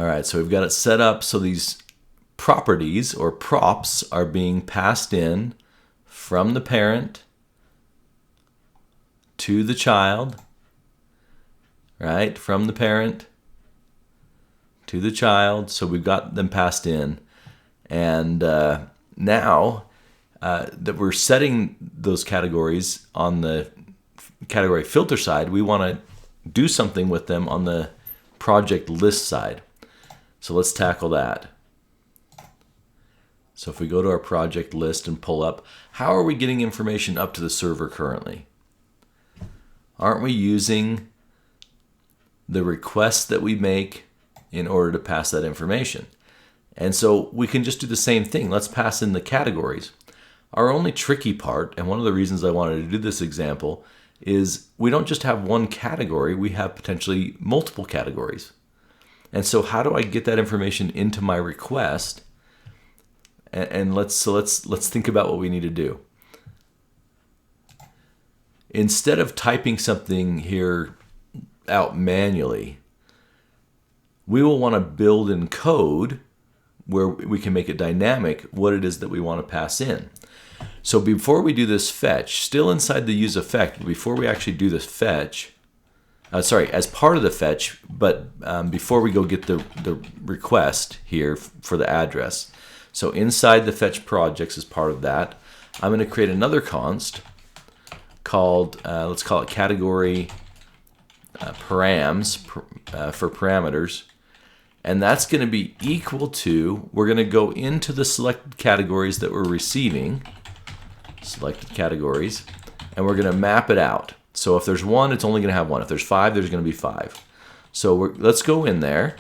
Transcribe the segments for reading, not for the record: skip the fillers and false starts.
All right, so we've got it set up so these properties or props are being passed in from the parent to the child, right? From the parent to the child. So we've got them passed in. And now that we're setting those categories on the category filter side, we want to do something with them on the project list side. So let's tackle that. So if we go to our project list and pull up, how are we getting information up to the server currently? Aren't we using the requests that we make in order to pass that information? And so we can just do the same thing. Let's pass in the categories. Our only tricky part, and one of the reasons I wanted to do this example, is we don't just have one category, we have potentially multiple categories. And so how do I get that information into my request? And let's think about what we need to do. Instead of typing something here out manually, we will want to build in code where we can make it dynamic what it is that we want to pass in. So before we do this fetch, still inside the use effect, before we actually do this fetch, as part of the fetch, but before we go get the request here for the address. So inside the fetch projects as part of that, I'm going to create another const called, let's call it category params for parameters. And that's going to be equal to, we're going to go into the selected categories that we're receiving, selected categories, and we're going to map it out. So if there's 1, it's only going to have 1. If there's 5, there's going to be 5. So let's go in there,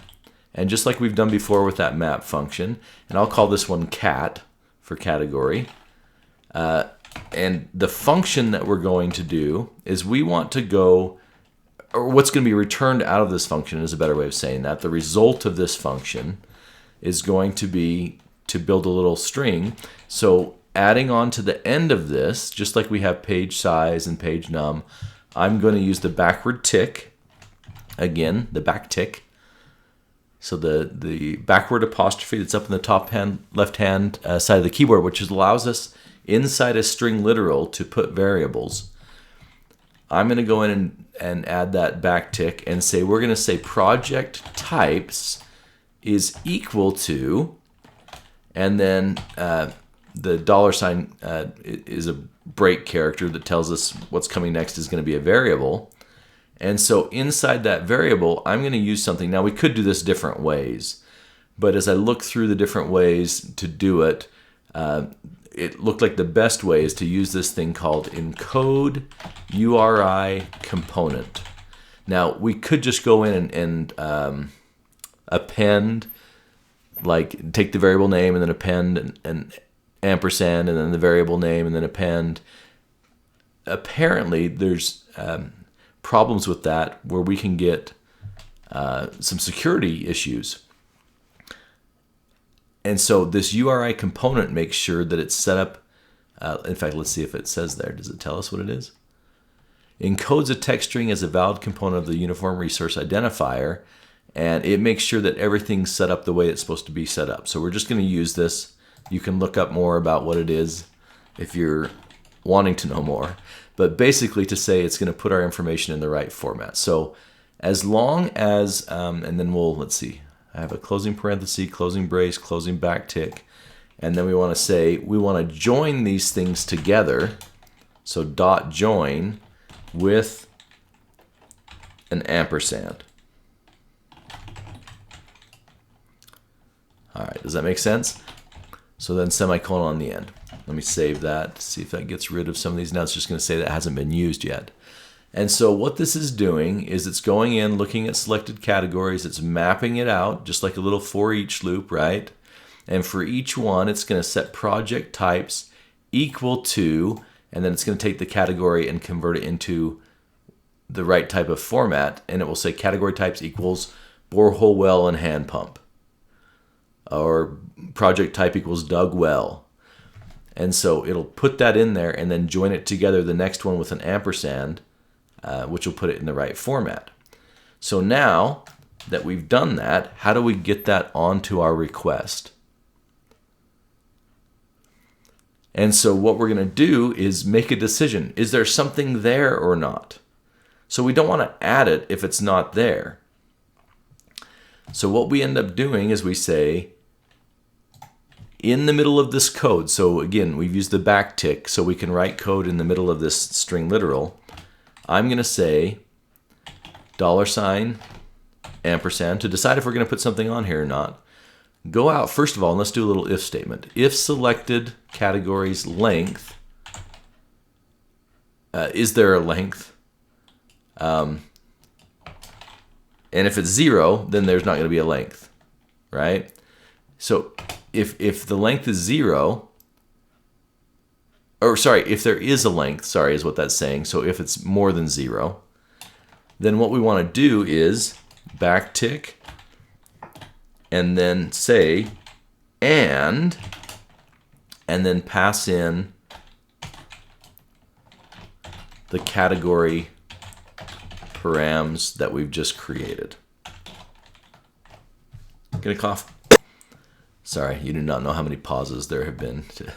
and just like we've done before with that map function, and I'll call this one cat for category. And the function that we're going to do is we want to go, or what's going to be returned out of this function is a better way of saying that. The result of this function is going to be to build a little string. So adding on to the end of this, just like we have page size and page num, I'm going to use the backward tick, again, the back tick. So the backward apostrophe that's up in the top left-hand side of the keyboard, which allows us inside a string literal to put variables. I'm going to go in and add that backtick and say we're going to say project types is equal to, and then the $sign is a break character that tells us what's coming next is going to be a variable. And so inside that variable, I'm going to use something. Now we could do this different ways, but as I look through the different ways to do it, it looked like the best way is to use this thing called encode URI component. Now we could just go in and append, like take the variable name and then append an ampersand and then the variable name and then append. Apparently there's problems with that where we can get some security issues. And so this URI component makes sure that it's set up. In fact, let's see if it says there. Does it tell us what it is? Encodes a text string as a valid component of the uniform resource identifier, and it makes sure that everything's set up the way it's supposed to be set up. So we're just going to use this. You can look up more about what it is if you're wanting to know more. But basically to say it's going to put our information in the right format. So as long as, and then let's see. I have a closing parenthesis, closing brace, closing backtick, and then we want to say we want to join these things together. So dot join with an ampersand. All right, does that make sense? So then semicolon on the end. Let me save that, see if that gets rid of some of these. Now it's just going to say that hasn't been used yet. And so what this is doing is it's going in, looking at selected categories, it's mapping it out, just like a little for each loop, right? And for each one, it's going to set project types equal to, and then it's going to take the category and convert it into the right type of format, and it will say category types equals borehole well and hand pump, or project type equals dug well. And so it'll put that in there and then join it together, the next one with an ampersand, which will put it in the right format. So now that we've done that, how do we get that onto our request? And so what we're going to do is make a decision. Is there something there or not? So we don't want to add it if it's not there. So what we end up doing is we say, in the middle of this code, so again, we've used the backtick so we can write code in the middle of this string literal. I'm going to say $, ampersand, to decide if we're going to put something on here or not. Go out, first of all, and let's do a little if statement. If selected category's length, is there a length? And if it's 0, then there's not going to be a length, right? So if the length is 0, or sorry, if there is a length, sorry, is what that's saying. So if it's more than 0, then what we want to do is backtick and then say and then pass in the category params that we've just created. Gonna cough. Sorry, you do not know how many pauses there have been to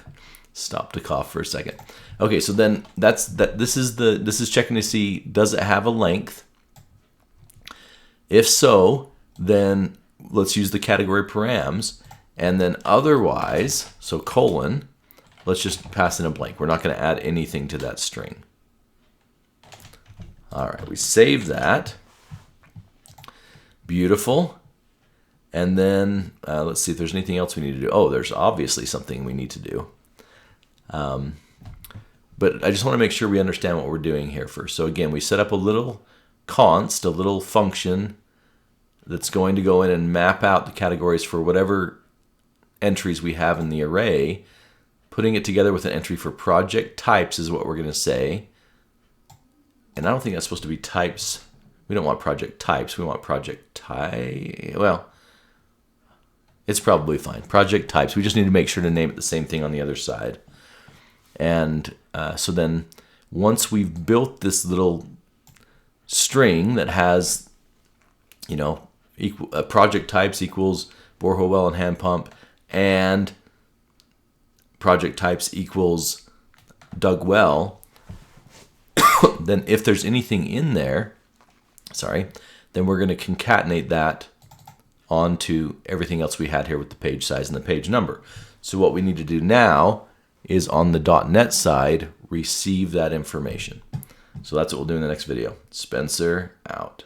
stop to cough for a second. Okay, so then this is checking to see, does it have a length? If so, then let's use the category params, and then otherwise, so colon, let's just pass in a blank. We're not going to add anything to that string. All right, we save that. Beautiful. And then let's see if there's anything else we need to do. Oh, there's obviously something we need to do. But I just want to make sure we understand what we're doing here first. So again, we set up a little const, a little function that's going to go in and map out the categories for whatever entries we have in the array. Putting it together with an entry for project types is what we're going to say. And I don't think that's supposed to be types. We don't want project types. We want project type. Well, it's probably fine. Project types. We just need to make sure to name it the same thing on the other side. And so then once we've built this little string that has, you know, project types equals borehole well and hand pump, and project types equals dug well, then if there's anything in there, then we're going to concatenate that onto everything else we had here with the page size and the page number. So what we need to do now is on the .NET side, receive that information. So that's what we'll do in the next video. Spencer out.